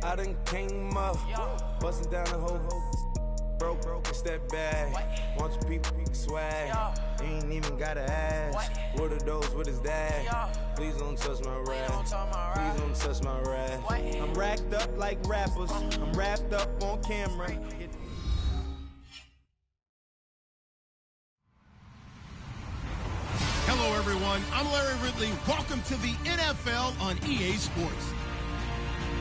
I done came up, busting down the whole broke, it's that bag. Want your people swag, you ain't even gotta ask. What are those, what is that? Please don't touch my rap, please don't touch my rap. I'm racked up like rappers, I'm wrapped up on camera. Hello, everyone. I'm Larry Ridley. Welcome to the NFL on EA Sports.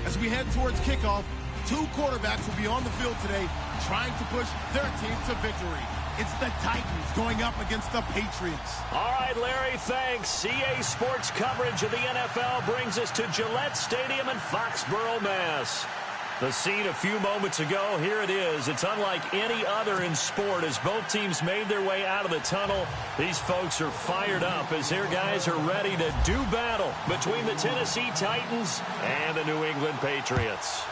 As we head towards kickoff, two quarterbacks will be on the field today trying to push their team to victory. It's the Titans going up against the Patriots. All right, Larry, thanks. EA Sports coverage of the NFL brings us to Gillette Stadium in Foxborough, Mass. The scene a few moments ago, here it is. It's unlike any other in sport as both teams made their way out of the tunnel. These folks are fired up as their guys are ready to do battle between the Tennessee Titans and the New England Patriots.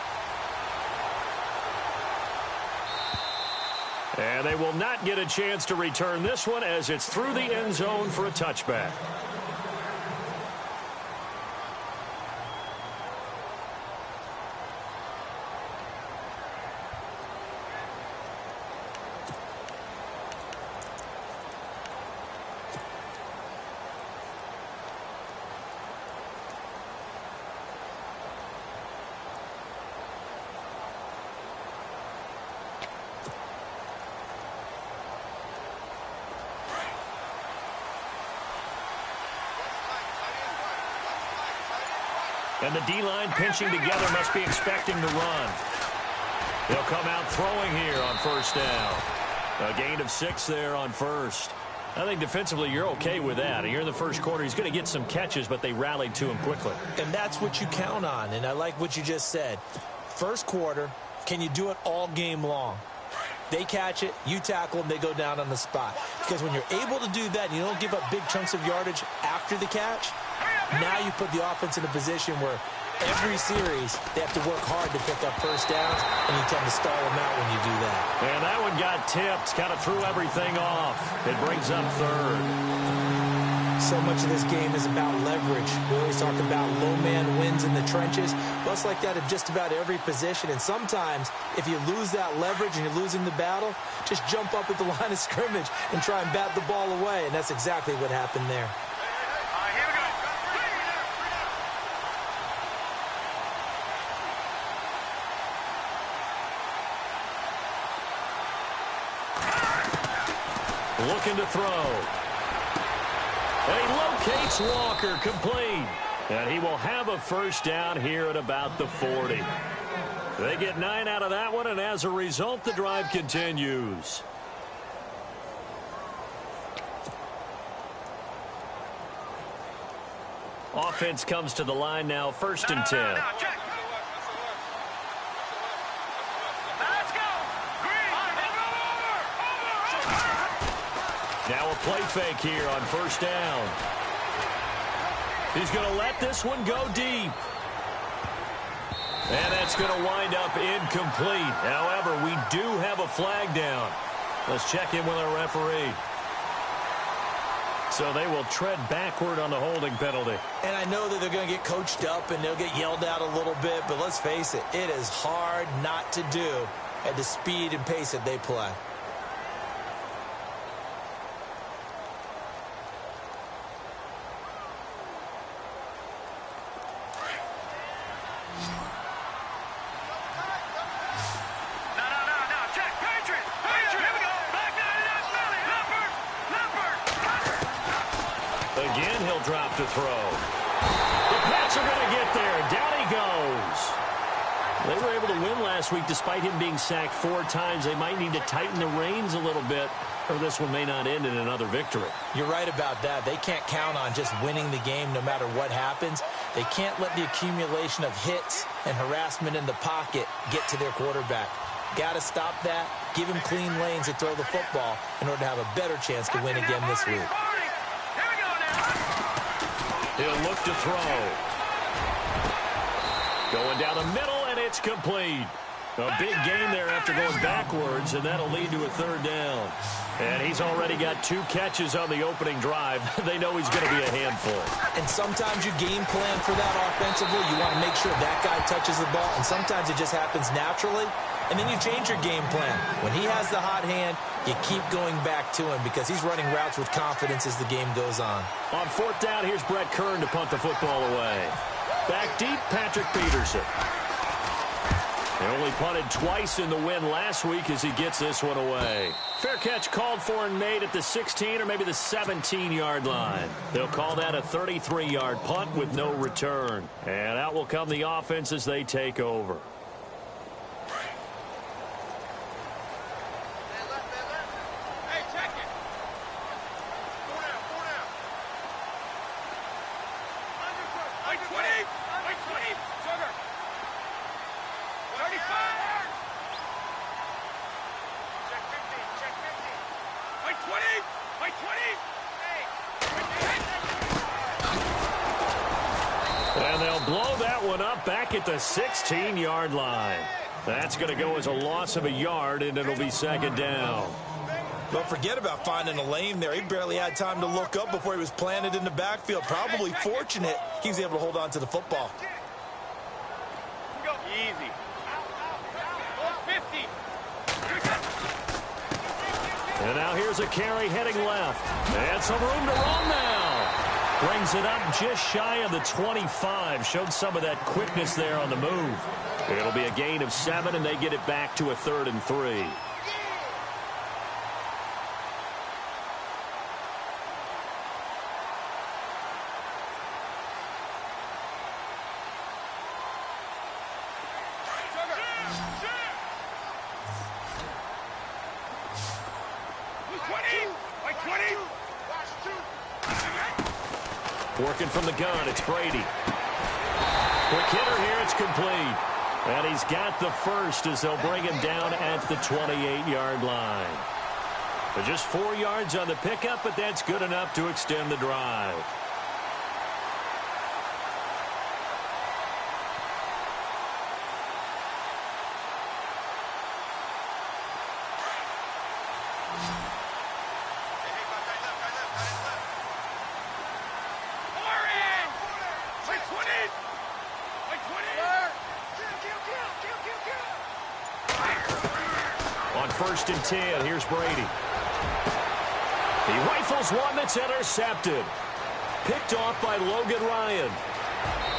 And they will not get a chance to return this one as it's through the end zone for a touchback. And the D-line pinching together must be expecting to run. They'll come out throwing here on first down. A gain of 6 there on first. I think defensively you're okay with that. Here in the first quarter, he's going to get some catches, but they rallied to him quickly. And that's what you count on, and I like what you just said. First quarter, can you do it all game long? They catch it, you tackle them, they go down on the spot. Because when you're able to do that and you don't give up big chunks of yardage after the catch, now you put the offense in a position where every series they have to work hard to pick up first downs, and you tend to stall them out when you do that. And that one got tipped, kind of threw everything off. It brings up third. So much of this game is about leverage. We always talk about low man wins in the trenches. Well, it's like that in just about every position. And sometimes, if you lose that leverage and you're losing the battle, just jump up at the line of scrimmage and try and bat the ball away. And that's exactly what happened there. Looking to throw. And he locates Walker, complete. And he will have a first down here at about the 40. They get 9 out of that one, and as a result, the drive continues. Offense comes to the line now, 1st and 10. Now a play fake here on first down. He's going to let this one go deep. And that's going to wind up incomplete. However, we do have a flag down. Let's check in with our referee. So they will tread backward on the holding penalty. And I know that they're going to get coached up and they'll get yelled at a little bit, but let's face it, it is hard not to do at the speed and pace that they play. Again, he'll drop to throw. The Pats are going to get there. Down he goes. They were able to win last week despite him being sacked 4 times. They might need to tighten the reins a little bit, or this one may not end in another victory. You're right about that. They can't count on just winning the game no matter what happens. They can't let the accumulation of hits and harassment in the pocket get to their quarterback. Got to stop that, give him clean lanes to throw the football in order to have a better chance to win again this week. He'll look to throw. Going down the middle, and it's complete. A big gain there after going backwards, and that'll lead to a third down. And he's already got 2 catches on the opening drive. They know he's going to be a handful. And sometimes you game plan for that offensively. You want to make sure that guy touches the ball, and sometimes it just happens naturally. And then you change your game plan. When he has the hot hand, you keep going back to him because he's running routes with confidence as the game goes on. On 4th down, here's Brett Kern to punt the football away. Back deep, Patrick Peterson. They only punted twice in the win last week as he gets this one away. Fair catch called for and made at the 16 or maybe the 17-yard line. They'll call that a 33-yard punt with no return. And out will come the offense as they take over. And they'll blow that one up back at the 16-yard line. That's going to go as a loss of a yard, and it'll be 2nd down. Don't forget about finding a lane there. He barely had time to look up before he was planted in the backfield. Probably fortunate he was able to hold on to the football. Easy. 50. And now here's a carry heading left. And some room to run now. Brings it up just shy of the 25. Showed some of that quickness there on the move. It'll be a gain of 7, and they get it back to a 3rd and 3. Working from the gun, it's Brady. Quick hitter here, it's complete. And he's got the first as they'll bring him down at the 28-yard line. But just 4 yards on the pickup, but that's good enough to extend the drive. On 1st and 10, here's Brady. He rifles one that's intercepted. Picked off by Logan Ryan.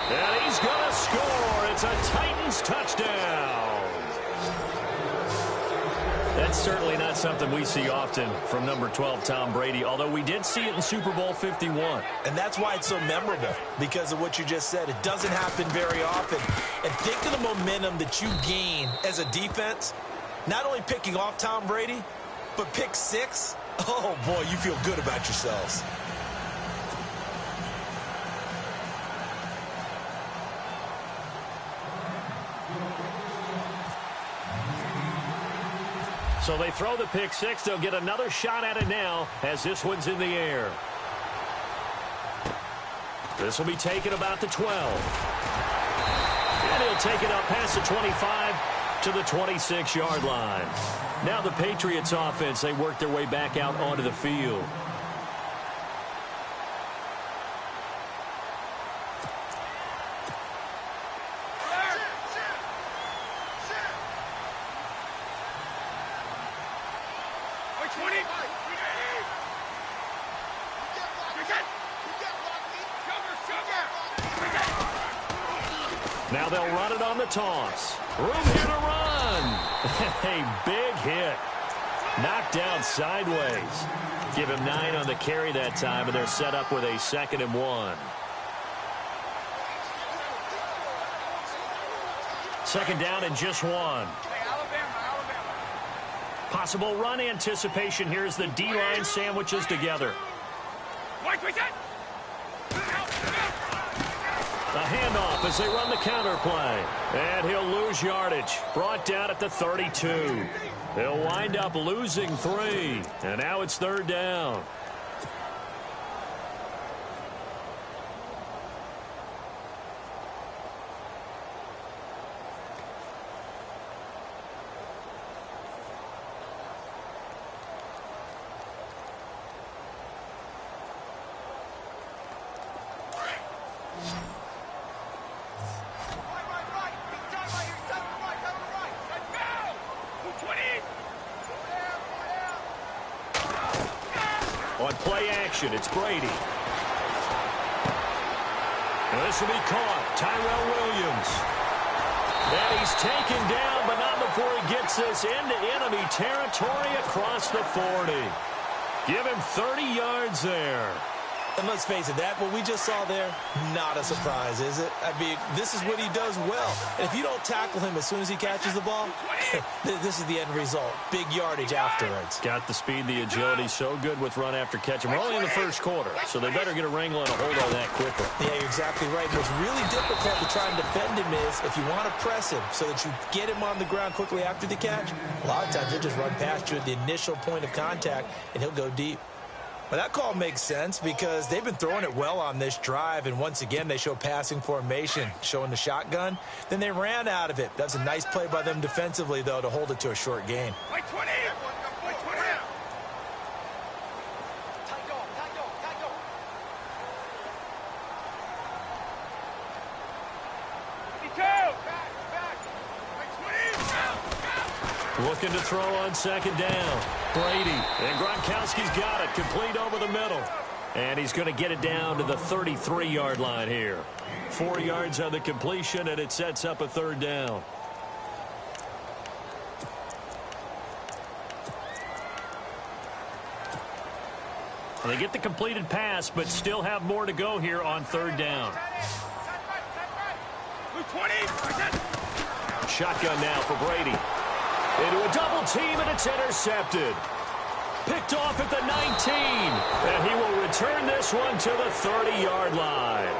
And he's going to score. It's a Titans touchdown. That's certainly not something we see often from number 12, Tom Brady, although we did see it in Super Bowl 51. And that's why it's so memorable, because of what you just said. It doesn't happen very often. And think of the momentum that you gain as a defense, not only picking off Tom Brady, but pick 6. Oh, boy, you feel good about yourselves. So they throw the pick 6. They'll get another shot at it now as this one's in the air. This will be taken about the 12. And he'll take it up past the 25 to the 26-yard line. Now the Patriots offense, they work their way back out onto the field. Now they'll run it on the toss. Room here to run. A big hit. Knocked down sideways. Give him 9 on the carry that time, and they're set up with a 2nd and 1. 2nd down and just 1. Possible run anticipation. Here's the D-line sandwiches together. A handoff as they run the counter play. And he'll lose yardage. Brought down at the 32. They'll wind up losing 3. And now it's 3rd down. On play action, it's Brady. And this will be caught. Tyrell Williams. And he's taken down, but not before he gets this into enemy territory across the 40. Give him 30 yards there. And let's face it, what we just saw there, not a surprise, is it? I mean, this is what he does well. And if you don't tackle him as soon as he catches the ball, this is the end result. Big yardage afterwards. Got the speed, the agility, so good with run after catch. And we're only in the first quarter, so they better get a wrangle and a hold on that quickly. Yeah, you're exactly right. What's really difficult to try and defend him is if you want to press him so that you get him on the ground quickly after the catch, a lot of times he'll just run past you at the initial point of contact, and he'll go deep. Well, that call makes sense because they've been throwing it well on this drive, and once again, they show passing formation, showing the shotgun. Then they ran out of it. That's a nice play by them defensively, though, to hold it to a short gain. Looking to throw on second down. Brady. And Gronkowski's got it. Complete over the middle. And he's going to get it down to the 33-yard line here. 4 yards on the completion, and it sets up a third down. And they get the completed pass, but still have more to go here on third down. Shotgun now for Brady. Into a double team, and it's intercepted. Picked off at the 19. And he will return this one to the 30-yard line.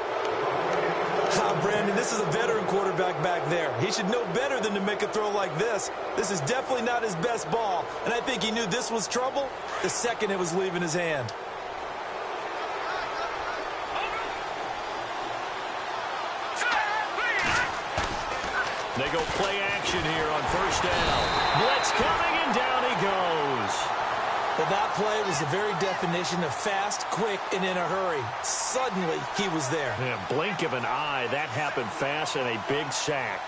Brandon, this is a veteran quarterback back there. He should know better than to make a throw like this. This is definitely not his best ball. And I think he knew this was trouble the second it was leaving his hand. They go play action here on first down. Blitz coming, and down he goes. But that play was the very definition of fast, quick, and in a hurry. Suddenly, he was there. Yeah, blink of an eye. That happened fast, and a big sack.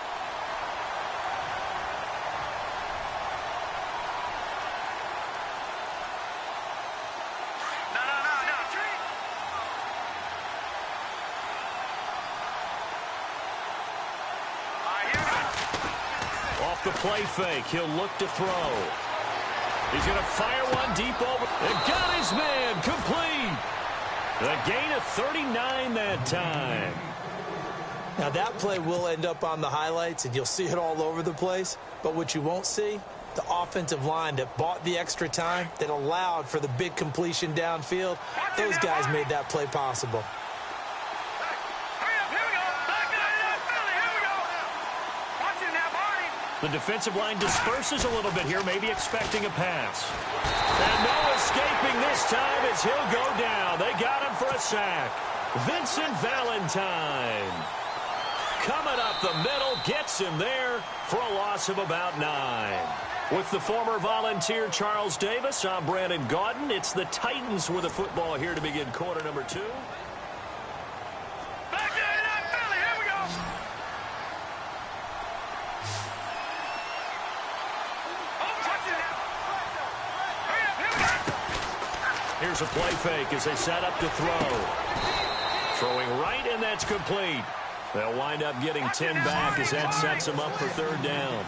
Off the play fake, he'll look to throw. He's going to fire one deep over. And got his man complete. The gain of 39 that time. Now, that play will end up on the highlights, and you'll see it all over the place. But what you won't see, the offensive line that bought the extra time, that allowed for the big completion downfield, those guys made that play possible. The defensive line disperses a little bit here, maybe expecting a pass. And no escaping this time as he'll go down. They got him for a sack. Vincent Valentine coming up the middle, gets him there for a loss of about 9. With the former Volunteer Charles Davis, I'm Brandon Gaudin. It's the Titans with the football here to begin quarter number 2. Here's a play fake as they set up to throw. Throwing right, and that's complete. They'll wind up getting 10 back as that sets them up for third down.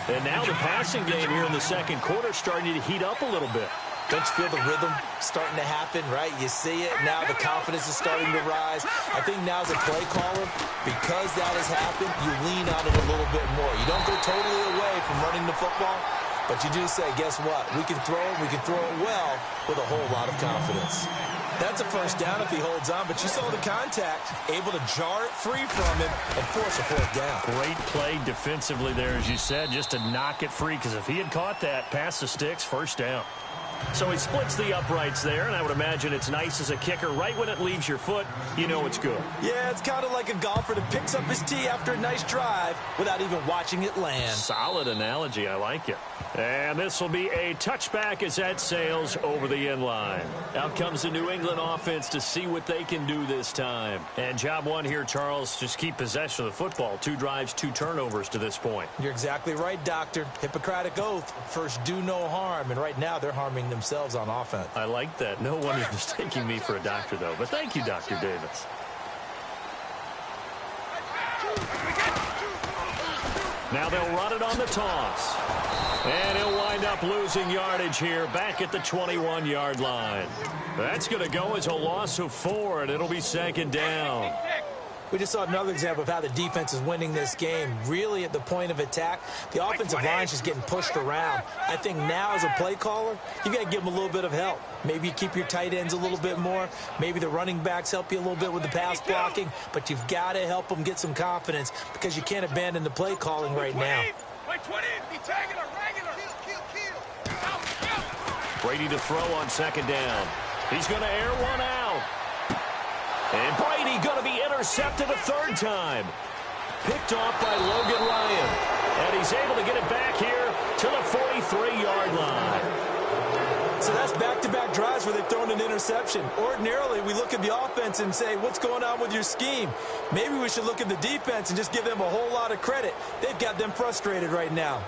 And now the passing game here in the second quarter starting to heat up a little bit. Don't you feel the rhythm starting to happen, right? You see it. Now the confidence is starting to rise. I think now as a play caller, because that has happened, you lean on it a little bit more. You don't go totally away from running the football, but you do say, guess what? We can throw it. We can throw it well with a whole lot of confidence. That's a first down if he holds on, but you saw the contact, able to jar it free from him and force a fourth down. Great play defensively there, as you said, just to knock it free, because if he had caught that, past the sticks, first down. So he splits the uprights there, and I would imagine it's nice as a kicker. Right when it leaves your foot, you know it's good. Yeah, it's kind of like a golfer that picks up his tee after a nice drive without even watching it land. Solid analogy. I like it. And this will be a touchback as that sails over the end line. Out comes the New England offense to see what they can do this time. And job one here, Charles, just keep possession of the football. 2 drives, 2 turnovers to this point. You're exactly right, Doctor. Hippocratic oath. First, do no harm. And right now, they're harming themselves on offense. I like that. No one is mistaking me for a doctor, though. But thank you, Dr. Davis. Now they'll run it on the toss. And he'll wind up losing yardage here back at the 21-yard line. That's going to go as a loss of 4, and it'll be second down. We just saw another example of how the defense is winning this game. Really at the point of attack, the offensive line is just getting pushed around. I think now as a play caller, you got to give them a little bit of help. Maybe you keep your tight ends a little bit more. Maybe the running backs help you a little bit with the pass blocking. But you've got to help them get some confidence because you can't abandon the play calling right now. Brady to throw on second down. He's going to air one out. And Brady going to be intercepted a third time. Picked off by Logan Ryan. And he's able to get it back here to the 43-yard line. So that's back-to-back drives where they've thrown an interception. Ordinarily, we look at the offense and say, what's going on with your scheme? Maybe we should look at the defense and just give them a whole lot of credit. They've got them frustrated right now.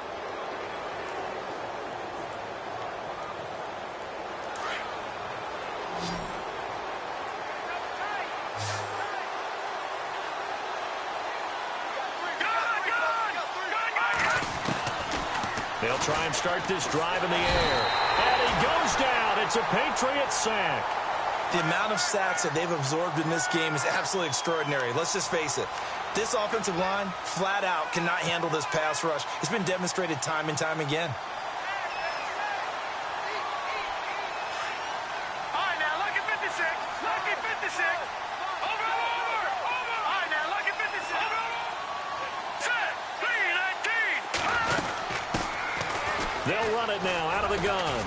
They'll try and start this drive in the air. And he goes down. It's a Patriot sack. The amount of sacks that they've absorbed in this game is absolutely extraordinary. Let's just face it. This offensive line, flat out, cannot handle this pass rush. It's been demonstrated time and time again. All right, now, look at 56. Look at 56. Over. All right, now, look at 56. Set. 3-19. They'll run it now out of the gun.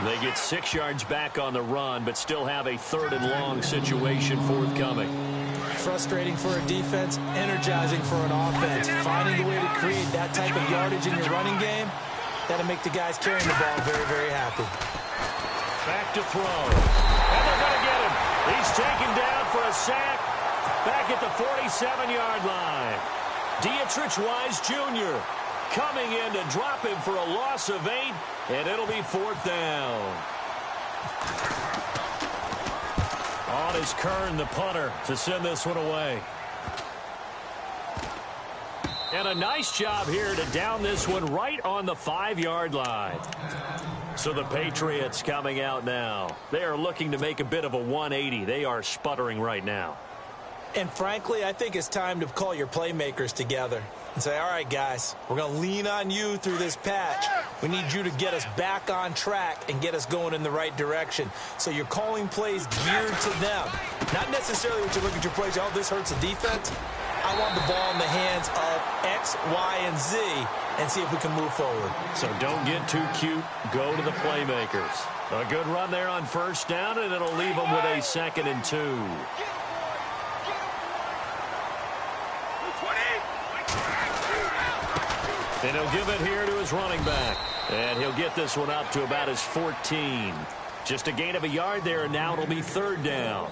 They get 6 yards back on the run, but still have a third and long situation forthcoming. Frustrating for a defense, energizing for an offense. Finding a way to create that type of yardage in your running game, that'll make the guys carrying the ball very, very happy. Back to throw. And they're going to get him. He's taken down for a sack back at the 47-yard line. Dietrich Wise Jr. coming in to drop him for a loss of 8, and it'll be 4th down. On is Kern, the punter, to send this one away. And a nice job here to down this one right on the 5-yard line. So the Patriots coming out now. They are looking to make a bit of a 180. They are sputtering right now. And frankly, I think it's time to call your playmakers together and say, all right, guys, we're going to lean on you through this patch. We need you to get us back on track and get us going in the right direction. So you're calling plays geared to them. Not necessarily when you look at your plays, oh, this hurts the defense. I want the ball in the hands of X, Y, and Z and see if we can move forward. So don't get too cute. Go to the playmakers. A good run there on first down, and it'll leave them with a 2nd and 2. And he'll give it here to his running back. And he'll get this one up to about his 14. Just a gain of a yard there, and now it'll be 3rd down.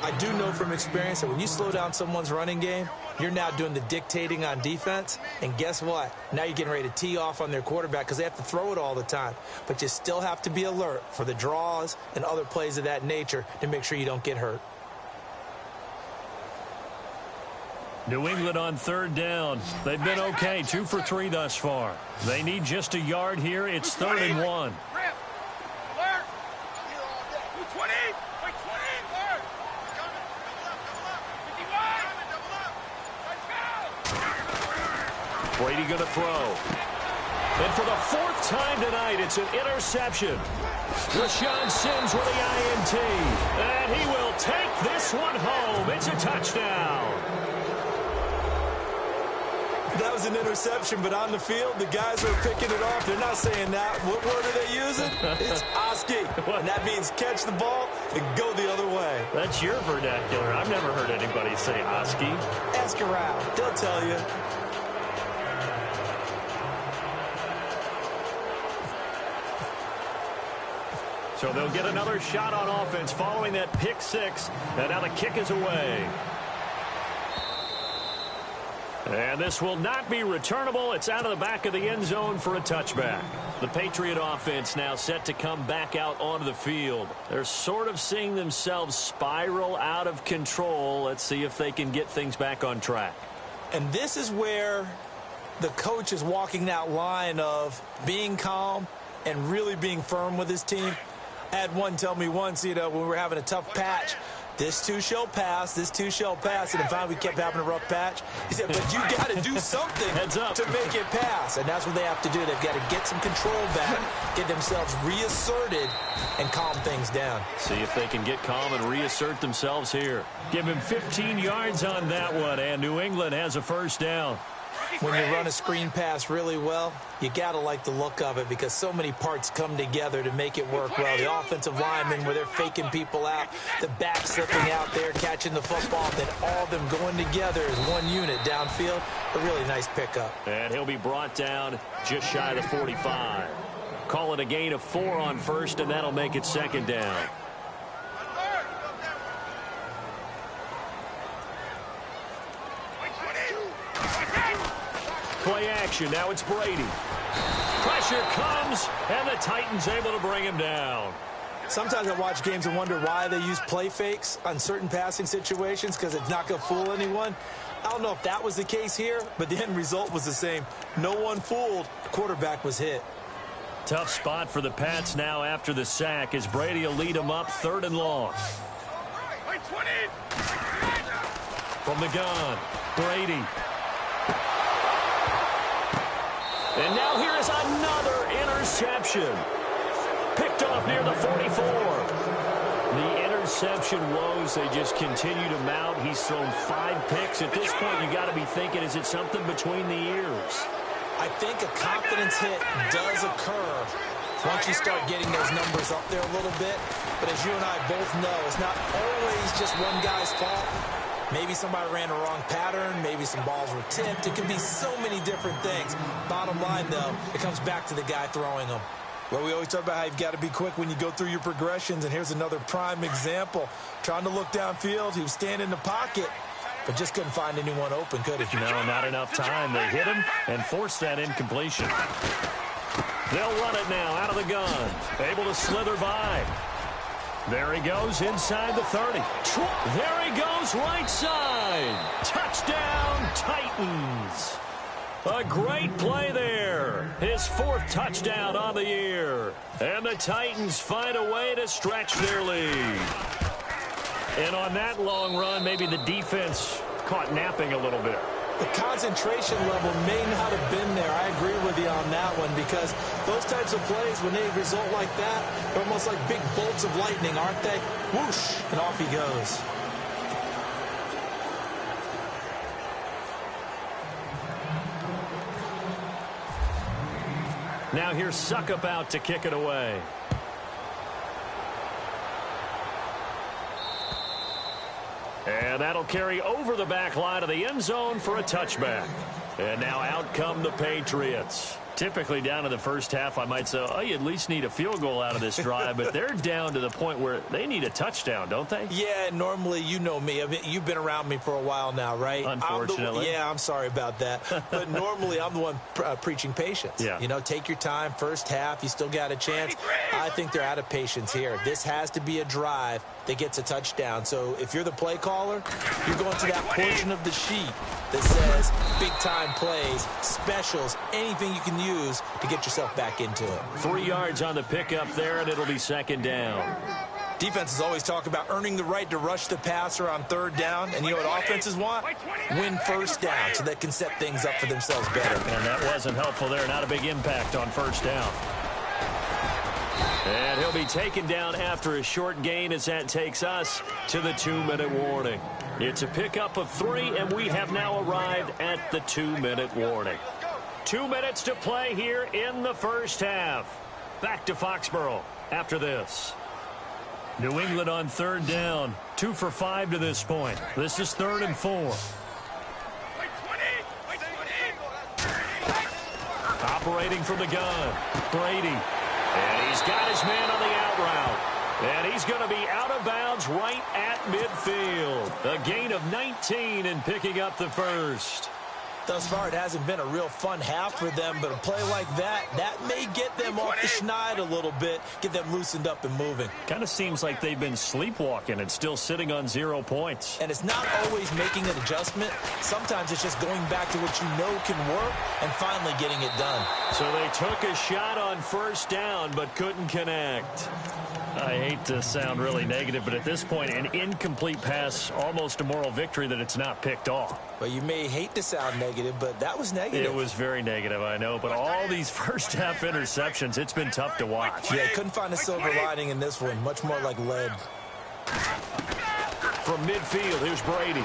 I do know from experience that when you slow down someone's running game, you're now doing the dictating on defense. And guess what? Now you're getting ready to tee off on their quarterback because they have to throw it all the time. But you still have to be alert for the draws and other plays of that nature to make sure you don't get hurt. New England on 3rd down. They've been okay, 2 for 3 thus far. They need just a yard here. It's 3rd and 1. Brady going to throw. And for the 4th time tonight, it's an interception. Rashawn Sims with the INT. And he will take this one home. It's a touchdown. That was an interception, but on the field, the guys who are picking it off, they're not saying that. What word are they using? It's Oski. And that means catch the ball and go the other way. That's your vernacular. I've never heard anybody say Oski. Ask around. They'll tell you. So they'll get another shot on offense following that pick 6. And now the kick is away. And this will not be returnable. It's out of the back of the end zone for a touchback. The Patriot offense now set to come back out onto the field. They're sort of seeing themselves spiral out of control. Let's see if they can get things back on track. And this is where the coach is walking that line of being calm and really being firm with his team. I had one tell me once, when we were having a tough patch, this too shall pass, this too shall pass. And then finally we kept having a rough patch. He said, but you got to do something to make it pass. And that's what they have to do. They've got to get some control back, get themselves reasserted, and calm things down. See if they can get calm and reassert themselves here. Give him 15 yards on that one, and New England has a first down. When you run a screen pass really well, you got to like the look of it because so many parts come together to make it work well. The offensive linemen where they're faking people out, the back slipping out there, catching the football, then all of them going together as one unit downfield. A really nice pickup. And he'll be brought down just shy of the 45. Call it a gain of 4 on first, and that'll make it second down. Play action. Now it's Brady. Pressure comes, and the Titans able to bring him down. Sometimes I watch games and wonder why they use play fakes on certain passing situations because it's not going to fool anyone. I don't know if that was the case here, but the end result was the same. No one fooled. The quarterback was hit. Tough spot for the Pats now after the sack as Brady will lead them up 3rd and long. From the gun, Brady. And now here is another interception. Picked off near the 44. The interception woes, they just continue to mount. He's thrown 5 picks. At this point, you got to be thinking, is it something between the ears? I think a confidence hit does occur once you start getting those numbers up there a little bit. But as you and I both know, it's not always just one guy's fault. Maybe somebody ran a wrong pattern. Maybe some balls were tipped. It can be so many different things. Bottom line, though, it comes back to the guy throwing them. Well, we always talk about how you've got to be quick when you go through your progressions, and here's another prime example. Trying to look downfield, he was standing in the pocket, but just couldn't find anyone open, could he? No, not enough time. They hit him and forced that incompletion. They'll run it now out of the gun. Able to slither by. There he goes inside the 30. There he goes right side. Touchdown, Titans. A great play there. His 4th touchdown on the year. And the Titans find a way to stretch their lead. And on that long run, maybe the defense caught napping a little bit. The concentration level may not have been there. I agree with you on that one because those types of plays, when they result like that, they're almost like big bolts of lightning, aren't they? Whoosh, and off he goes. Now here's Suckup out to kick it away. And that'll carry over the back line of the end zone for a touchback. And now out come the Patriots. Typically down in the first half, I might say, oh, you at least need a field goal out of this drive. But they're down to the point where they need a touchdown, don't they? Yeah, normally, you know me. I mean, you've been around me for a while now, right? Unfortunately. I'm sorry about that. But normally, I'm the one preaching patience. Yeah. You know, take your time. First half, you still got a chance. I think they're out of patience here. This has to be a drive that gets a touchdown. So if you're the play caller, you're going to that portion of the sheet that says big-time plays, specials, anything you can use to get yourself back into it. 3 yards on the pickup there, and it'll be second down. Defenses always talk about earning the right to rush the passer on 3rd down. And you know what offenses want? Win first down so they can set things up for themselves better. And that wasn't helpful there. Not a big impact on first down. And he'll be taken down after a short gain as that takes us to the 2-minute warning. It's a pickup of 3, and we have now arrived at the 2-minute warning. 2 minutes to play here in the first half. Back to Foxborough after this. New England on 3rd down. 2 for 5 to this point. This is 3rd and 4. Operating from the gun. Brady. And he's got his man on the out route. And he's going to be out of bounds right at midfield. A gain of 19 and picking up the first. Thus far, it hasn't been a real fun half for them, but a play like that may get them off the schneid a little bit, get them loosened up and moving. Kind of seems like they've been sleepwalking and still sitting on 0 points. And it's not always making an adjustment. Sometimes it's just going back to what you know can work and finally getting it done. So they took a shot on first down but couldn't connect. I hate to sound really negative, but at this point, an incomplete pass, almost a moral victory that it's not picked off. Well, you may hate to sound negative, but that was negative. It was very negative, I know, but all these first-half interceptions, it's been tough to watch. Yeah, couldn't find a silver lining in this one. Much more like lead. From midfield, here's Brady.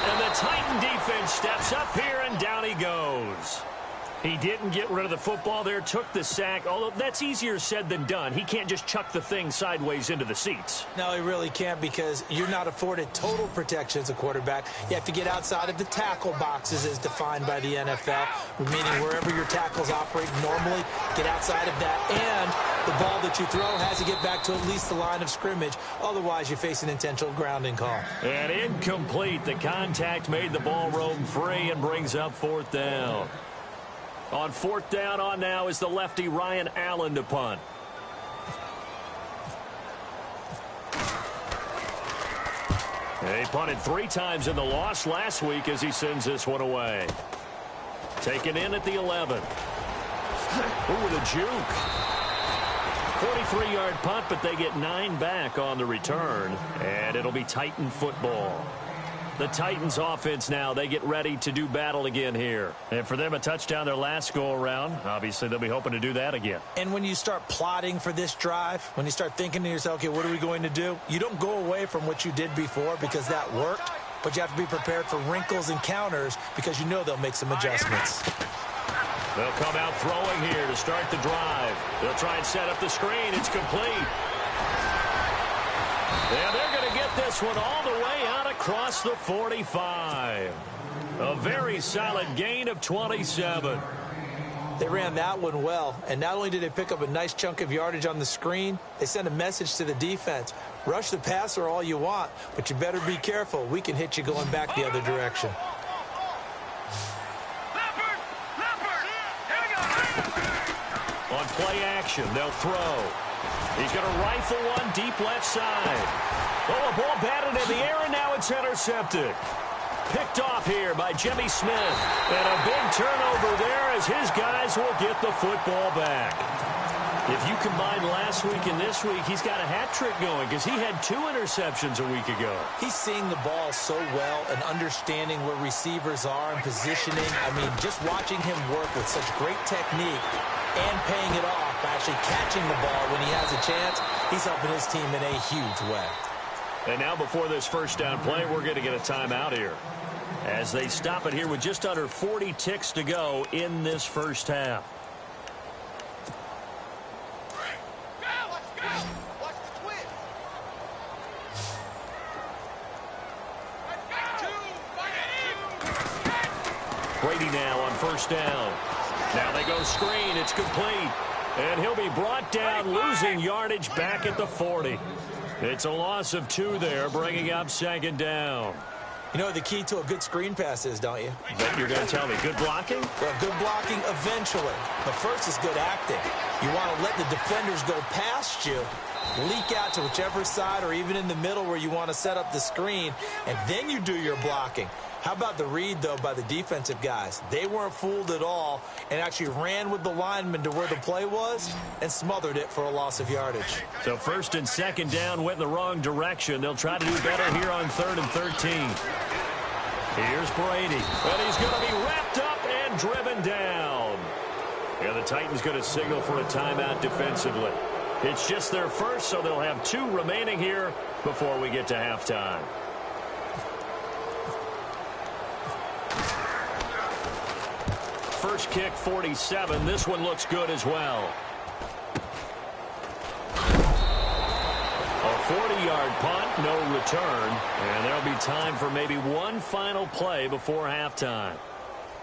And the Titan defense steps up here, and down he goes. He didn't get rid of the football there, took the sack, although that's easier said than done. He can't just chuck the thing sideways into the seats. No, he really can't, because you're not afforded total protection as a quarterback. You have to get outside of the tackle boxes as defined by the NFL, meaning wherever your tackles operate normally, get outside of that, and the ball that you throw has to get back to at least the line of scrimmage. Otherwise, you face an intentional grounding call. And incomplete. The contact made the ball roam free and brings up 4th down. On 4th down, on now is the lefty Ryan Allen to punt. He punted 3 times in the loss last week as he sends this one away. Taken in at the 11. Ooh, the juke. 43-yard punt, but they get 9 back on the return, and it'll be Titan football. The Titans offense now, they get ready to do battle again here. And for them, a touchdown their last go-around. Obviously, they'll be hoping to do that again. And when you start plotting for this drive, when you start thinking to yourself, okay, what are we going to do? You don't go away from what you did before because that worked, but you have to be prepared for wrinkles and counters because you know they'll make some adjustments. They'll come out throwing here to start the drive. They'll try and set up the screen. It's complete. And they're going to get this one all the way out across the 45. A very solid gain of 27. They ran that one well, and not only did they pick up a nice chunk of yardage on the screen, they sent a message to the defense. Rush the passer all you want, but you better be careful. We can hit you going back the other direction. On play action, they'll throw. He's going to rifle one deep left side. Oh, a ball batted in the air, and now it's intercepted. Picked off here by Jimmy Smith. And a big turnover there as his guys will get the football back. If you combine last week and this week, he's got a hat trick going because he had 2 interceptions a week ago. He's seeing the ball so well and understanding where receivers are and positioning. I mean, just watching him work with such great technique and paying it off by actually catching the ball when he has a chance, he's helping his team in a huge way. And now before this first down play, we're going to get a timeout here as they stop it here with just under 40 ticks to go in this first half. Brady now on first down. Now they go screen. It's complete. And he'll be brought down, losing yardage back at the 40. It's a loss of 2 there, bringing up 2nd down. You know what the key to a good screen pass is, don't you? But you're going to tell me, good blocking? Well, good blocking eventually. But first is good acting. You want to let the defenders go past you, leak out to whichever side or even in the middle where you want to set up the screen, and then you do your blocking. How about the read, though, by the defensive guys? They weren't fooled at all and actually ran with the lineman to where the play was and smothered it for a loss of yardage. So 1st and 2nd down went in the wrong direction. They'll try to do better here on 3rd and 13. Here's Brady. And he's going to be wrapped up and driven down. And the Titans going to signal for a timeout defensively. It's just their first, so they'll have 2 remaining here before we get to halftime. First kick, 47. This one looks good as well. A 40-yard punt, no return. And there'll be time for maybe one final play before halftime.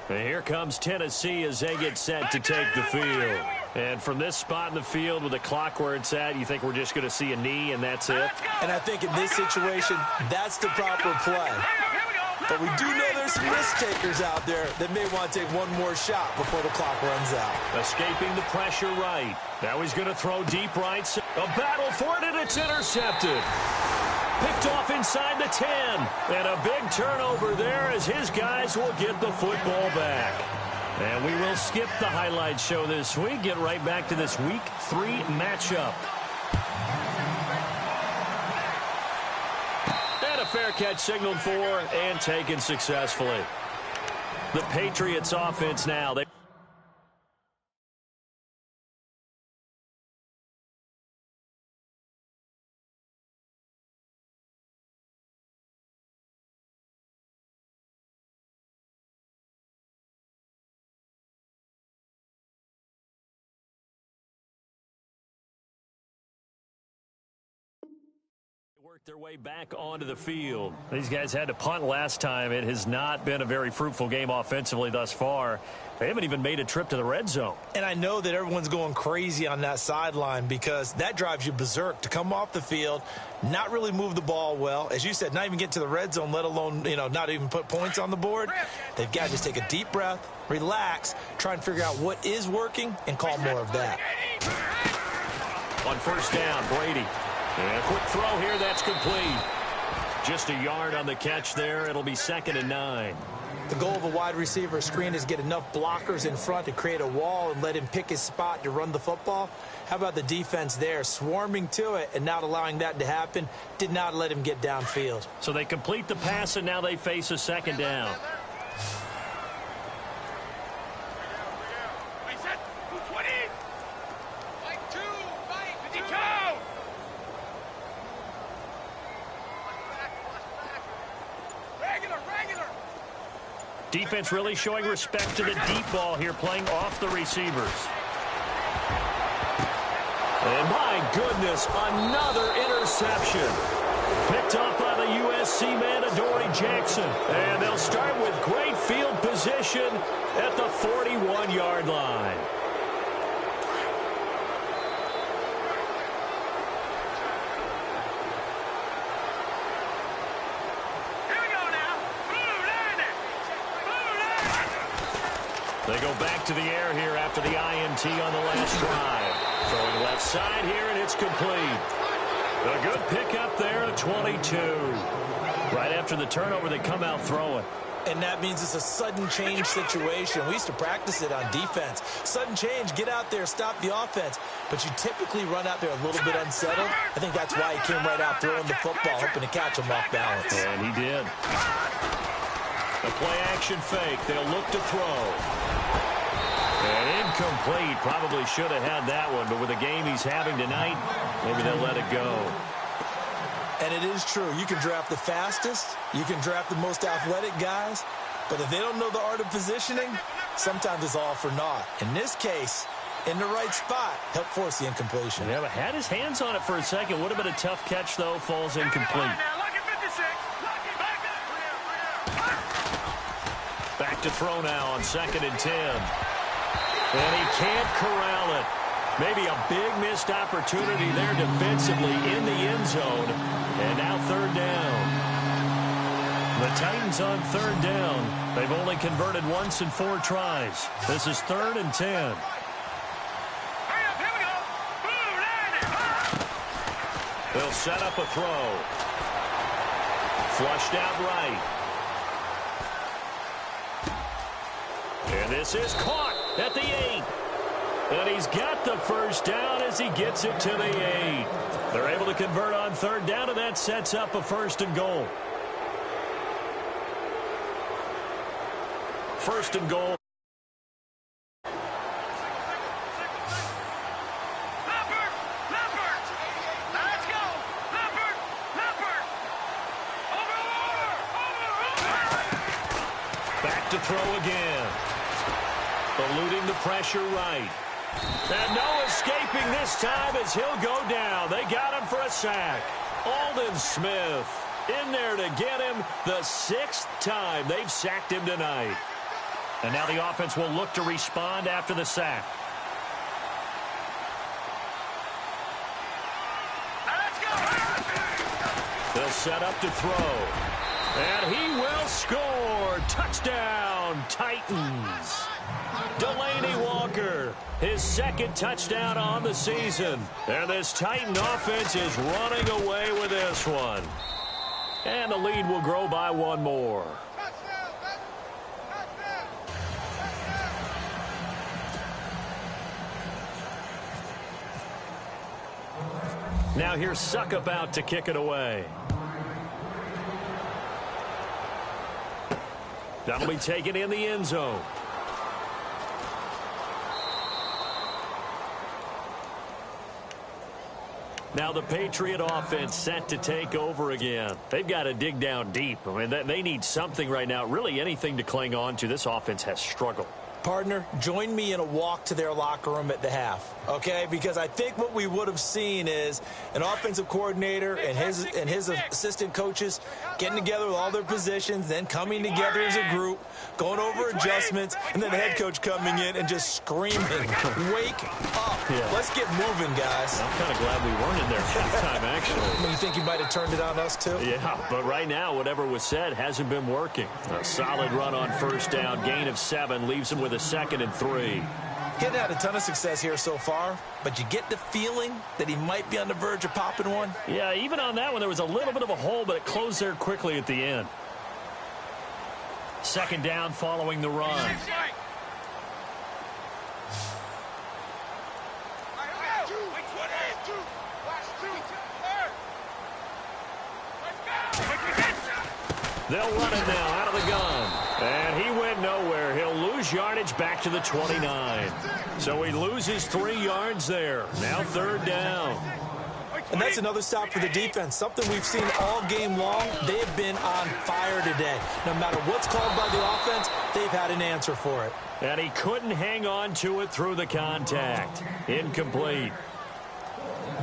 And here comes Tennessee as they get set to take the field. And from this spot in the field with the clock where it's at, you think we're just going to see a knee and that's it? And I think in this situation, that's the proper play. But we do know there's some risk takers out there that may want to take one more shot before the clock runs out. Escaping the pressure right. Now he's going to throw deep right. A battle for it, and it's intercepted. Picked off inside the 10. And a big turnover there as his guys will get the football back. And we will skip the highlight show this week. Get right back to this Week 3 matchup. And a fair catch signaled for and taken successfully. The Patriots offense now. Worked their way back onto the field. These guys had to punt last time. It has not been a very fruitful game offensively thus far. They haven't even made a trip to the red zone. And I know that everyone's going crazy on that sideline because that drives you berserk to come off the field, not really move the ball well. As you said, not even get to the red zone, let alone, not even put points on the board. They've got to just take a deep breath, relax, try and figure out what is working, and call more of that. On first down, Brady. And a quick throw here, that's complete. Just a yard on the catch there. It'll be 2nd and 9. The goal of a wide receiver screen is get enough blockers in front to create a wall and let him pick his spot to run the football. How about the defense there, swarming to it and not allowing that to happen? Did not let him get downfield. So they complete the pass, and now they face a 2nd down. Defense really showing respect to the deep ball here, playing off the receivers. And my goodness, another interception. Picked off by the USC man, Adoree Jackson. And they'll start with great field position at the 41-yard line. They go back to the air here after the INT on the last drive. Throwing left side here, and it's complete. A good pickup there at 22. Right after the turnover, they come out throwing. And that means it's a sudden change situation. We used to practice it on defense. Sudden change, get out there, stop the offense. But you typically run out there a little bit unsettled. I think that's why he came right out throwing the football, hoping to catch him off balance. And he did. A play-action fake. They'll look to throw. And incomplete. Probably should have had that one, but with the game he's having tonight, maybe they'll let it go. And it is true. You can draft the fastest. You can draft the most athletic guys. But if they don't know the art of positioning, sometimes it's all for naught. In this case, in the right spot, help force the incompletion. Yeah, but had his hands on it for a second. Would have been a tough catch, though. Falls incomplete. Back to throw now on 2nd and 10. And he can't corral it. Maybe a big missed opportunity there defensively in the end zone. And now 3rd down. The Titans on 3rd down. They've only converted once in 4 tries. This is 3rd and 10. They'll set up a throw. Flushed out right. And this is caught at the 8. And he's got the first down as he gets it to the 8. They're able to convert on 3rd down, and that sets up a 1st and goal. 1st and goal. Back to throw again. Eluding the pressure right. And no escaping this time as he'll go down. They got him for a sack. Aldon Smith in there to get him the 6th time they've sacked him tonight. And now the offense will look to respond after the sack. They'll set up to throw. And he will score. Touchdown, Titans. Delaney Walker, his second touchdown on the season. And this Titan offense is running away with this one. And the lead will grow by one more. Now here's Suck about to kick it away. That'll be taken in the end zone. Now the Patriot offense set to take over again. They've got to dig down deep. I mean, they need something right now, really anything to cling on to. This offense has struggled. Partner, join me in a walk to their locker room at the half, okay? Because I think what we would have seen is an offensive coordinator and his assistant coaches getting together with all their positions, then coming together as a group, going over adjustments, and then the head coach coming in and just screaming, "Wake up. Yeah. Let's get moving, guys." I'm kind of glad we weren't in there halftime, actually. You think he might have turned it on us, too? Yeah, but right now, whatever was said hasn't been working. A solid run on first down, gain of 7, leaves him with a 2nd and 3. Getting had a ton of success here so far, but you get the feeling that he might be on the verge of popping one. Yeah, even on that one, there was a little bit of a hole, but it closed there quickly at the end. 2nd down following the run. They'll run it now out of the gun. And he went nowhere. He'll lose yardage back to the 29. So he loses 3 yards there. Now 3rd down. And that's another stop for the defense. Something we've seen all game long. They've been on fire today. No matter what's called by the offense, they've had an answer for it. And he couldn't hang on to it through the contact. Incomplete.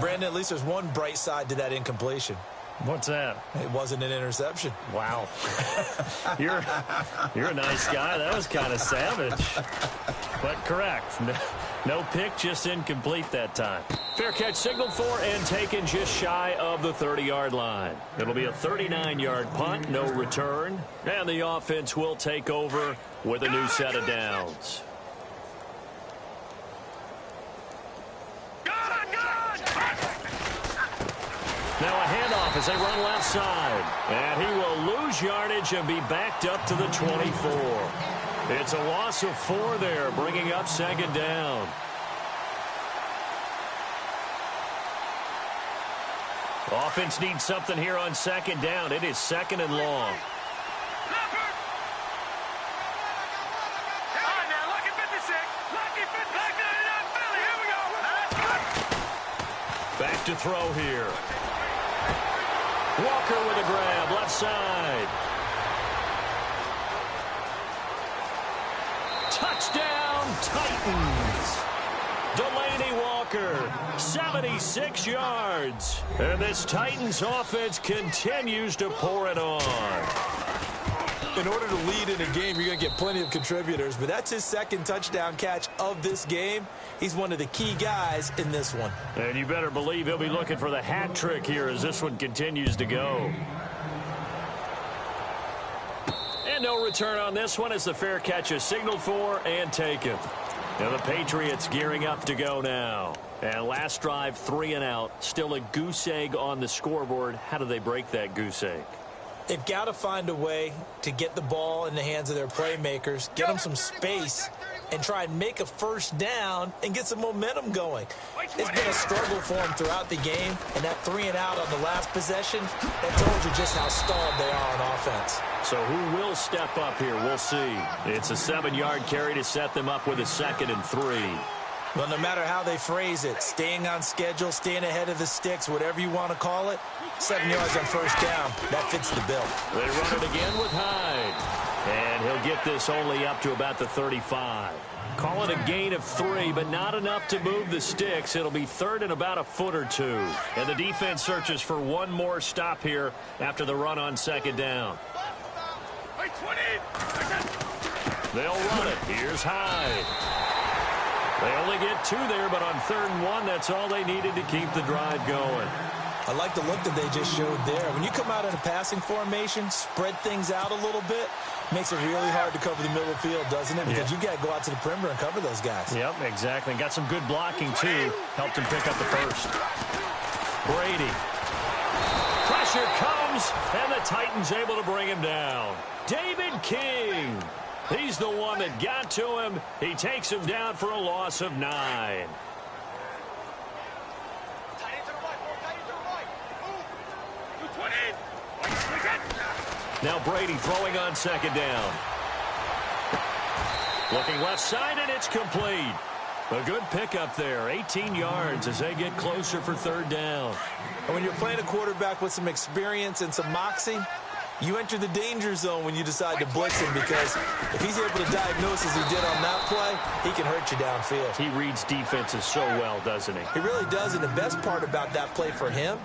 Brandon, at least there's one bright side to that incompletion. What's that? It wasn't an interception. Wow. You're a nice guy. That was kind of savage. But correct. No pick, just incomplete that time. Fair catch signaled for and taken just shy of the 30-yard line. It'll be a 39-yard punt, no return. And the offense will take over with a new set of downs. Now a handoff as they run left side. And he will lose yardage and be backed up to the 24. It's a loss of 4 there, bringing up 2nd down. Offense needs something here on 2nd down. It is 2nd and long. Back to throw here. Walker with a grab, left side. Touchdown, Titans. Delaney Walker, 76 yards. And this Titans offense continues to pour it on. In order to lead in a game, you're going to get plenty of contributors, but that's his 2nd touchdown catch of this game. He's one of the key guys in this one. And you better believe he'll be looking for the hat trick here as this one continues to go. And no return on this one as the fair catch is signaled for and taken. Now the Patriots gearing up to go now. And last drive, 3 and out. Still a goose egg on the scoreboard. How do they break that goose egg? They've got to find a way to get the ball in the hands of their playmakers, get them some space, and try and make a first down and get some momentum going. It's been a struggle for them throughout the game, and that 3 and out on the last possession, that told you just how stalled they are on offense. So who will step up here? We'll see. It's a 7-yard carry to set them up with a 2nd and 3. Well, no matter how they phrase it, staying on schedule, staying ahead of the sticks, whatever you want to call it, 7 yards on first down, that fits the bill. They run it again with Hyde. And he'll get this only up to about the 35. Call it a gain of 3, but not enough to move the sticks. It'll be 3rd and about a foot or 2. And the defense searches for one more stop here after the run on 2nd down. They'll run it. Here's Hyde. They only get 2 there, but on 3rd and 1, that's all they needed to keep the drive going. I like the look that they just showed there. When you come out in a passing formation, spread things out a little bit, makes it really hard to cover the middle of the field, doesn't it? Because you got to go out to the perimeter and cover those guys. Yep, exactly. Got some good blocking, too. Helped him pick up the first. Brady. Pressure comes, and the Titans able to bring him down. David King. He's the one that got to him. He takes him down for a loss of 9. Now Brady throwing on second down. Looking left side, and it's complete. A good pickup there. 18 yards as they get closer for third down. And when you're playing a quarterback with some experience and some moxie, you enter the danger zone when you decide to blitz him, because if he's able to diagnose as he did on that play, he can hurt you downfield. He reads defenses so well, doesn't he? He really does, and the best part about that play for him,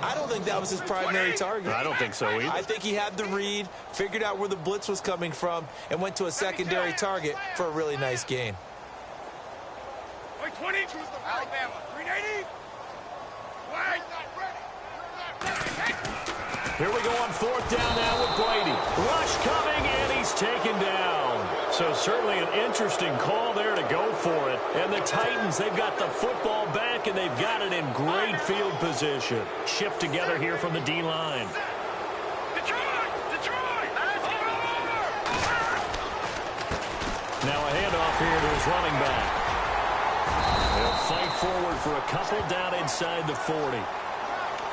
I don't think that was his primary target. I don't think so either. I think he had the read, figured out where the blitz was coming from, and went to a secondary target for a really nice gain. 20, Alabama, 380. Here we go on fourth down now with Brady. Rush coming, and he's taken down. So certainly an interesting call there to go for it. And the Titans, they've got the football back, and they've got it in great field position. Shift together here from the D-line. Now a handoff here to his running back. They'll fight forward for a couple down inside the 40.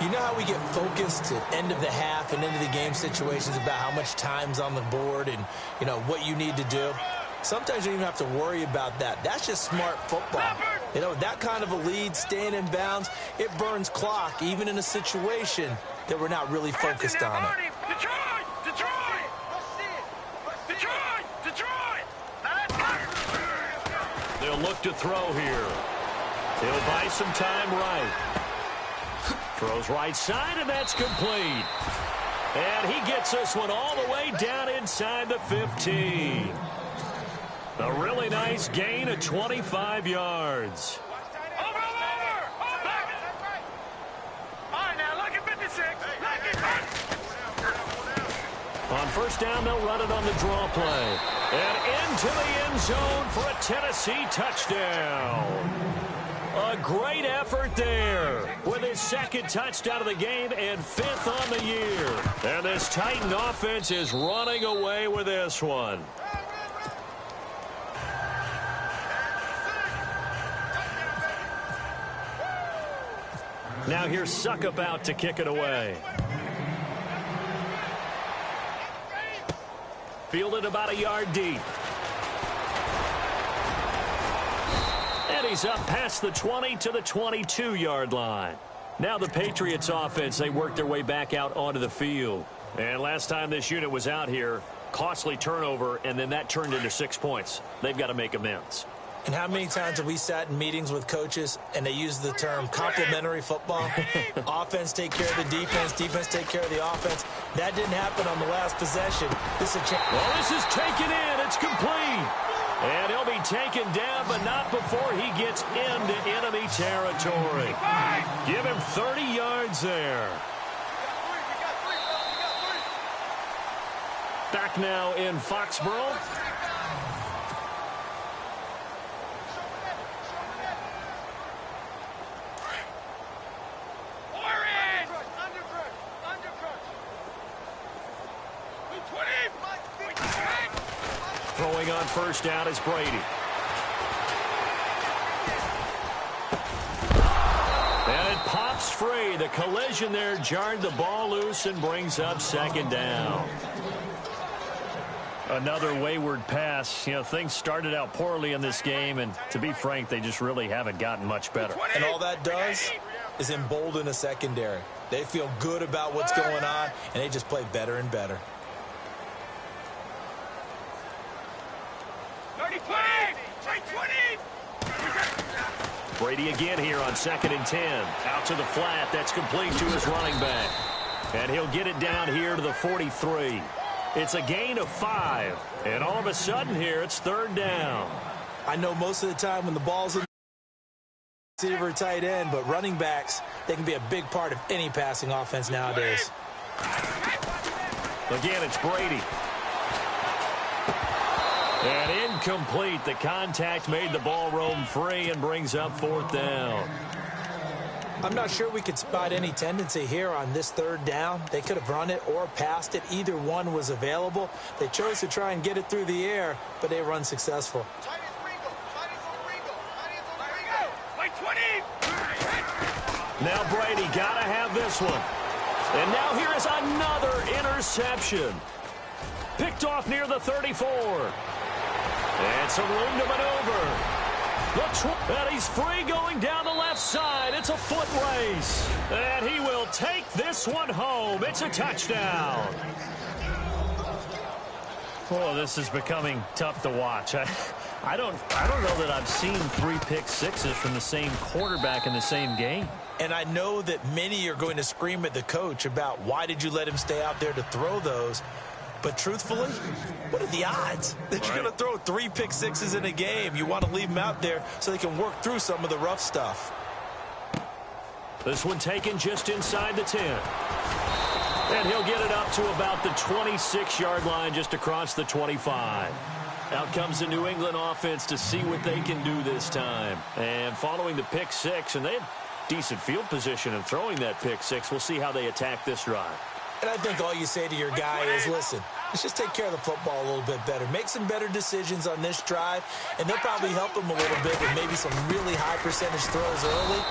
You know how we get focused at end of the half and end of the game situations about how much time's on the board and, you know, what you need to do? Sometimes you don't even have to worry about that. That's just smart football. You know, that kind of a lead, staying in bounds, it burns clock, even in a situation that we're not really focused on it. They'll look to throw here. He'll buy some time right. Throws right side, and that's complete. And he gets this one all the way down inside the 15. A really nice gain of 25 yards. On first down, they'll run it on the draw play. And into the end zone for a Tennessee touchdown. A great effort there with his second touchdown of the game and 5th on the year. And this Titan offense is running away with this one. Now here's Suckup out to kick it away. Fielded about a yard deep. And he's up past the 20 to the 22-yard line. Now the Patriots offense, they work their way back out onto the field. And last time this unit was out here, costly turnover, and then that turned into 6 points. They've got to make amends. And how many times have we sat in meetings with coaches and they use the term complementary football? Offense take care of the defense, defense take care of the offense. That didn't happen on the last possession. This is well, this is taken in. It's complete. And he'll be taken down, but not before he gets into enemy territory. Give him 30 yards there. Back now in Foxborough. Throwing on first down is Brady. And it pops free. The collision there jarred the ball loose and brings up second down. Another wayward pass. You know, things started out poorly in this game, and to be frank, they just really haven't gotten much better. And all that does is embolden a secondary. They feel good about what's going on, and they just play better and better. Brady again here on 2nd and 10. Out to the flat. That's complete to his running back. And he'll get it down here to the 43. It's a gain of 5. And all of a sudden here, it's third down. I know most of the time when the ball's in receiver, tight end, but running backs, they can be a big part of any passing offense nowadays. Again, it's Brady. And incomplete. The contact made the ball roam free and brings up 4th down. I'm not sure we could spot any tendency here on this 3rd down. They could have run it or passed it. Either one was available. They chose to try and get it through the air, but they were unsuccessful. Now Brady got to have this one. And now here is another interception. Picked off near the 34. And some room to maneuver. And he's free going down the left side. It's a foot race. And he will take this one home. It's a touchdown. Oh, this is becoming tough to watch. I don't know that I've seen 3 pick sixes from the same quarterback in the same game. And I know that many are going to scream at the coach about why did you let him stay out there to throw those. But truthfully, what are the odds that you're going to throw 3 pick sixes in a game? You want to leave them out there so they can work through some of the rough stuff. This one taken just inside the 10. And he'll get it up to about the 26-yard line, just across the 25. Out comes the New England offense to see what they can do this time. And following the pick 6, and they have decent field position in throwing that pick 6. We'll see how they attack this drive. And I think all you say to your guy is, listen, let's just take care of the football a little bit better. Make some better decisions on this drive, and they'll probably help him a little bit with maybe some really high percentage throws early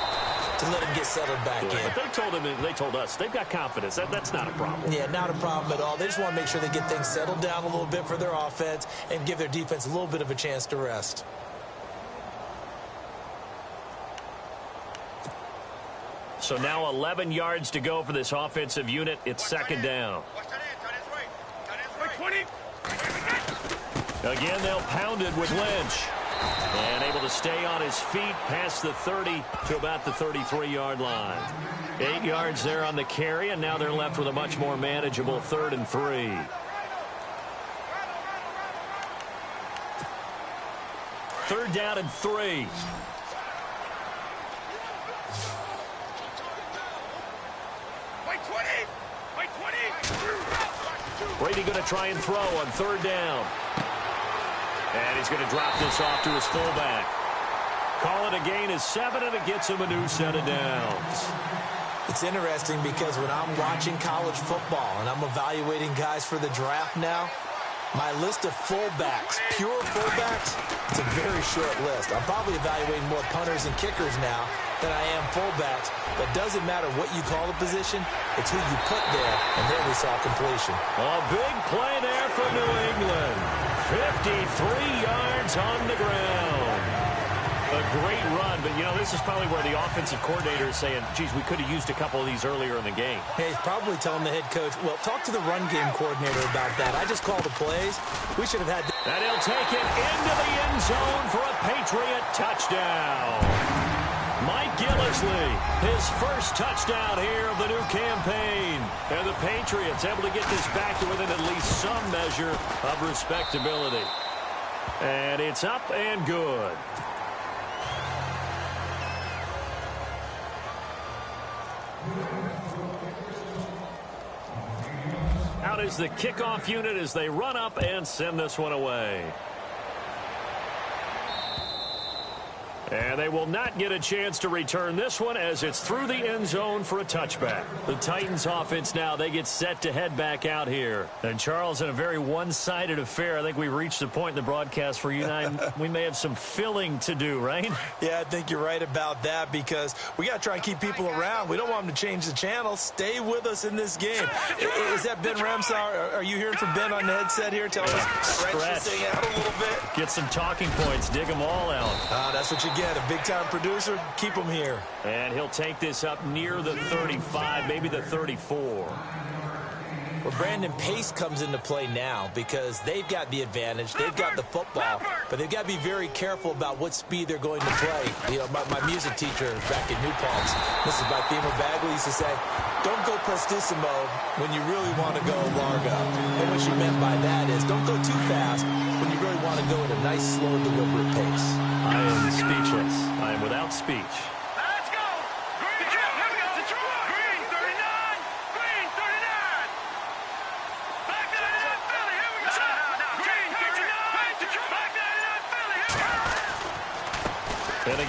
to let him get settled back in. But they told us they've got confidence. That's not a problem. Yeah, not a problem at all. They just want to make sure they get things settled down a little bit for their offense and give their defense a little bit of a chance to rest. So now 11 yards to go for this offensive unit. It's 2nd down. Again, they'll pound it with Lynch. And able to stay on his feet past the 30 to about the 33-yard line. 8 yards there on the carry, and now they're left with a much more manageable 3rd and 3. Third down and 3. Brady going to try and throw on 3rd down. And he's going to drop this off to his fullback. Call it a gain of 7, and it gets him a new set of downs. It's interesting because when I'm watching college football and I'm evaluating guys for the draft now, my list of fullbacks, pure fullbacks, it's a very short list. I'm probably evaluating more punters and kickers now than I am fullbacks. But it doesn't matter what you call the position, it's who you put there, and there we saw completion. A big play there for New England. 53 yards on the ground. A great run, but, you know, this is probably where the offensive coordinator is saying, geez, we could have used a couple of these earlier in the game. Hey, he's probably telling the head coach, well, talk to the run game coordinator about that. I just called the plays. We should have had... And he'll take it into the end zone for a Patriot touchdown. Mike Gillislee, his first touchdown here of the new campaign. And the Patriots able to get this back to within at least some measure of respectability. And it's up and good. Out is the kickoff unit as they run up and send this one away. And they will not get a chance to return this one as it's through the end zone for a touchback. The Titans offense now, they get set to head back out here. And Charles, in a very one-sided affair, I think we reached the point in the broadcast where you and I, we may have some filling to do, right? Yeah, I think you're right about that because we got to try and keep people around. We don't want them to change the channel. Stay with us in this game. Is that Ben Ramsauer? Are you hearing from Ben on the headset here? Tell us, stretch this thing out a little bit. Get some talking points. Dig them all out. That's what you get. A big-time producer, keep him here. And he'll take this up near the 35, maybe the 34. Well, Brandon, pace comes into play now because they've got the advantage. They've got the football, but they've got to be very careful about what speed they're going to play. You know, my music teacher back in New Paltz, Mrs. Bithema Bagley, used to say, don't go prestissimo when you really want to go largo. And what she meant by that is don't go too fast when you really want to go at a nice, slow, deliberate pace. I am speechless. I am without speech.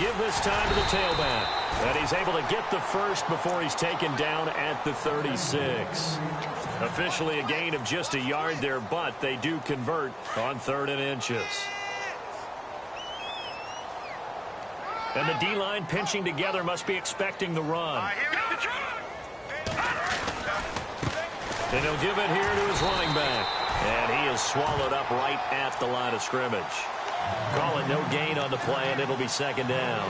give this time to the tailback. And he's able to get the first before he's taken down at the 36. Officially a gain of just a yard there, but they do convert on 3rd and inches. And the D-line pinching together must be expecting the run. And he'll give it here to his running back. And he is swallowed up right at the line of scrimmage. Call it no gain on the play, and it'll be 2nd down.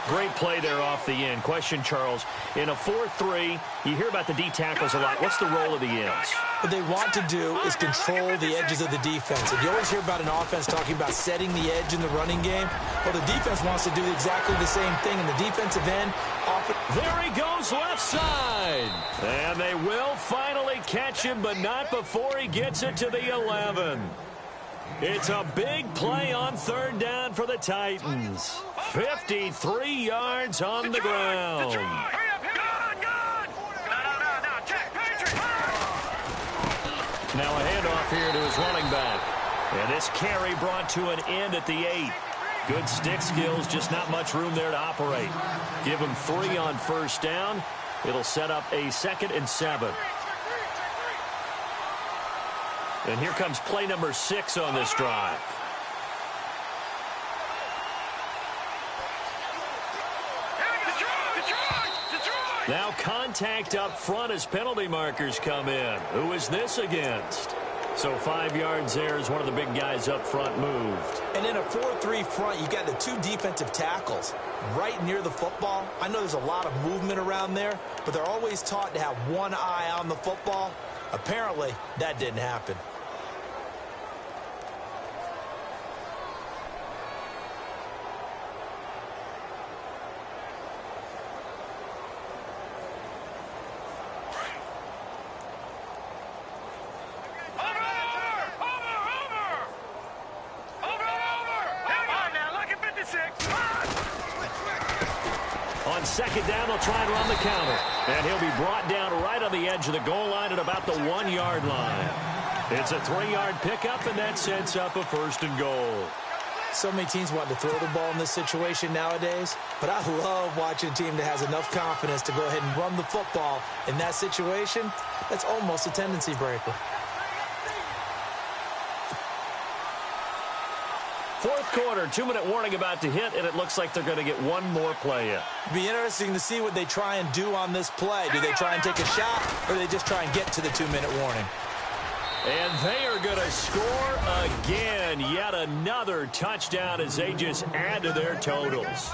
Great play there off the end. Question, Charles, in a 4-3, you hear about the D tackles a lot. What's the role of the ends? What they want to do is control the edges of the defense. And you always hear about an offense talking about setting the edge in the running game. Well, the defense wants to do exactly the same thing. In the defensive end, there he goes left side. And they will finally catch him, but not before he gets it to the 11. It's a big play on 3rd down for the Titans. 53 yards on the ground. Now a handoff here to his running back. And this carry brought to an end at the 8. Good stick skills, just not much room there to operate. Give him 3 on 1st down. It'll set up a 2nd and 7. And here comes play number 6 on this drive. Now contact up front as penalty markers come in. Who is this against? So 5 yards there as one of the big guys up front moved. And in a 4-3 front, you got the 2 defensive tackles right near the football. I know there's a lot of movement around there, but they're always taught to have one eye on the football. Apparently, that didn't happen. On 2nd down, they'll try and run the counter. And he'll be brought down right on the edge of the goal line at about the 1-yard line. It's a 3-yard pickup, and that sets up a 1st and goal. So many teams want to throw the ball in this situation nowadays, but I love watching a team that has enough confidence to go ahead and run the football in that situation. That's almost a tendency breaker. 4th quarter, 2-minute warning about to hit, and it looks like they're going to get one more play in. It'll be interesting to see what they try and do on this play. Do they try and take a shot, or do they just try and get to the 2-minute warning? And they are going to score again. Yet another touchdown as they just add to their totals.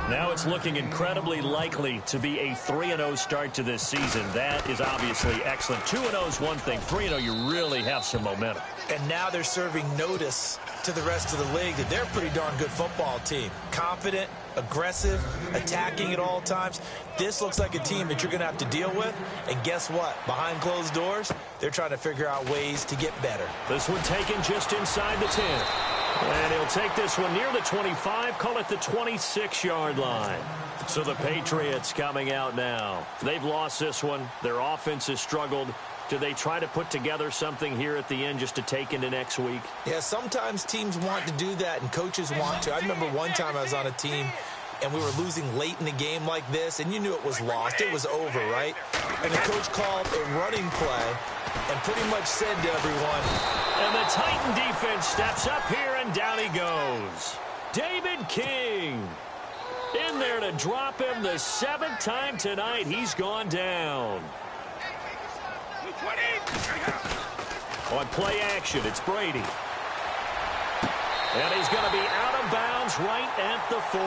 Now it's looking incredibly likely to be a 3-0 start to this season. That is obviously excellent. 2-0 is one thing. 3-0, you really have some momentum. And now they're serving notice to the rest of the league that they're a pretty darn good football team. Confident, aggressive, attacking at all times. This looks like a team that you're going to have to deal with. And guess what? Behind closed doors, they're trying to figure out ways to get better. This one taken just inside the 10. And he'll take this one near the 25, call it the 26-yard line. So the Patriots coming out now. They've lost this one. Their offense has struggled. Do they try to put together something here at the end just to take into next week? Yeah, sometimes teams want to do that and coaches want to. I remember one time I was on a team and we were losing late in the game like this, and you knew it was lost. It was over, right? And the coach called a running play and pretty much said to everyone, and the Titan defense steps up here, and down he goes. David King in there to drop him the 7th time tonight. He's gone down. On play action, it's Brady. And he's going to be out of bounds right at the 40.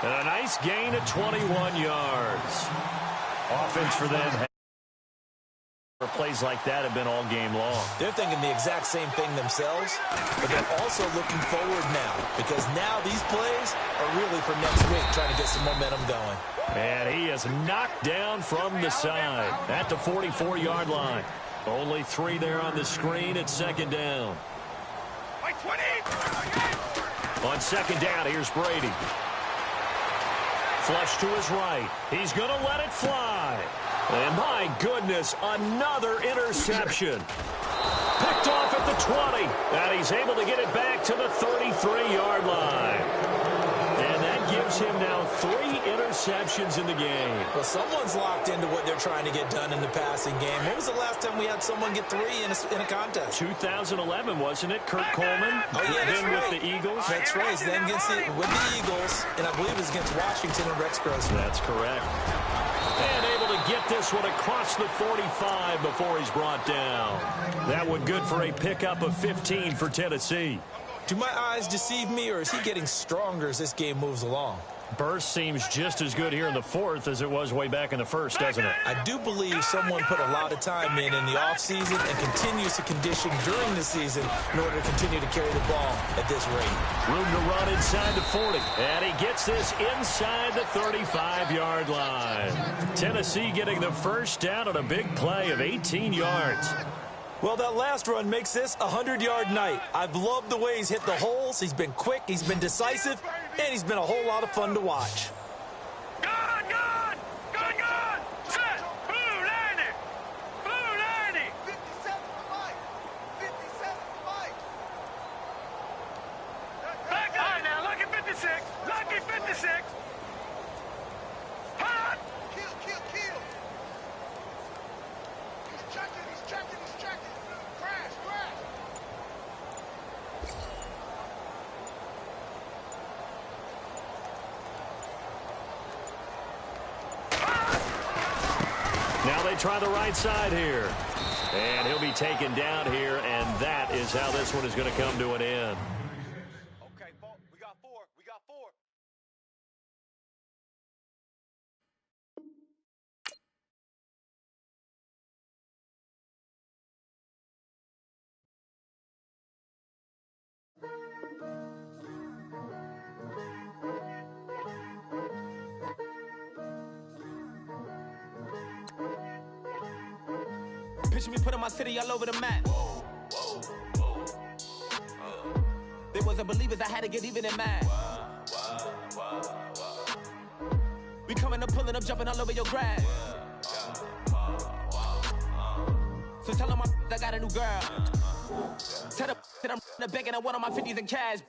And a nice gain of 21 yards. Offense for them. Plays like that have been all game long. They're thinking the exact same thing themselves, but they're also looking forward now, because now these plays are really for next week, trying to get some momentum going. And he is knocked down from the side at the 44-yard line. Only 3 there on the screen at 2nd down. On 2nd down, here's Brady. Flush to his right. He's going to let it fly. And my goodness, another interception. Picked off at the 20. And he's able to get it back to the 33-yard line. And gives him now 3 interceptions in the game. Well, someone's locked into what they're trying to get done in the passing game. When was the last time we had someone get 3 in a contest? 2011, wasn't it? Kurt Coleman. Oh, yeah, that's then right. with the Eagles. That's right. Then with the Eagles, and I believe it was against Washington and Rex Grossman. That's correct. And able to get this one across the 45 before he's brought down. That one good for a pickup of 15 for Tennessee. Do my eyes deceive me, or is he getting stronger as this game moves along? Burst seems just as good here in the 4th as it was way back in the 1st, doesn't it? I do believe someone put a lot of time in the offseason and continues to condition during the season in order to continue to carry the ball at this rate. Room to run inside the 40. And he gets this inside the 35-yard line. Tennessee getting the first down on a big play of 18 yards. Well, that last run makes this a 100-yard night. I've loved the way he's hit the holes. He's been quick, he's been decisive, and he's been a whole lot of fun to watch. Gone, gone! Gone, gone! Set! Blue landing! Blue landing! 57 for Mike! 57 for Mike! Back up! Now, lucky 56! Lucky 56! Hot! Kill! He's checking! Crash! Now they try the right side here. And he'll be taken down here, and that is how this one is going to come to an end. Okay, we got 4. Picture me putting my city all over the map. They wasn't believers, I had to get even in mad. We coming up, pulling up, jumping all over your grass. So tell them I got a new girl. Tell them that I'm begging on one of my 50s in cash.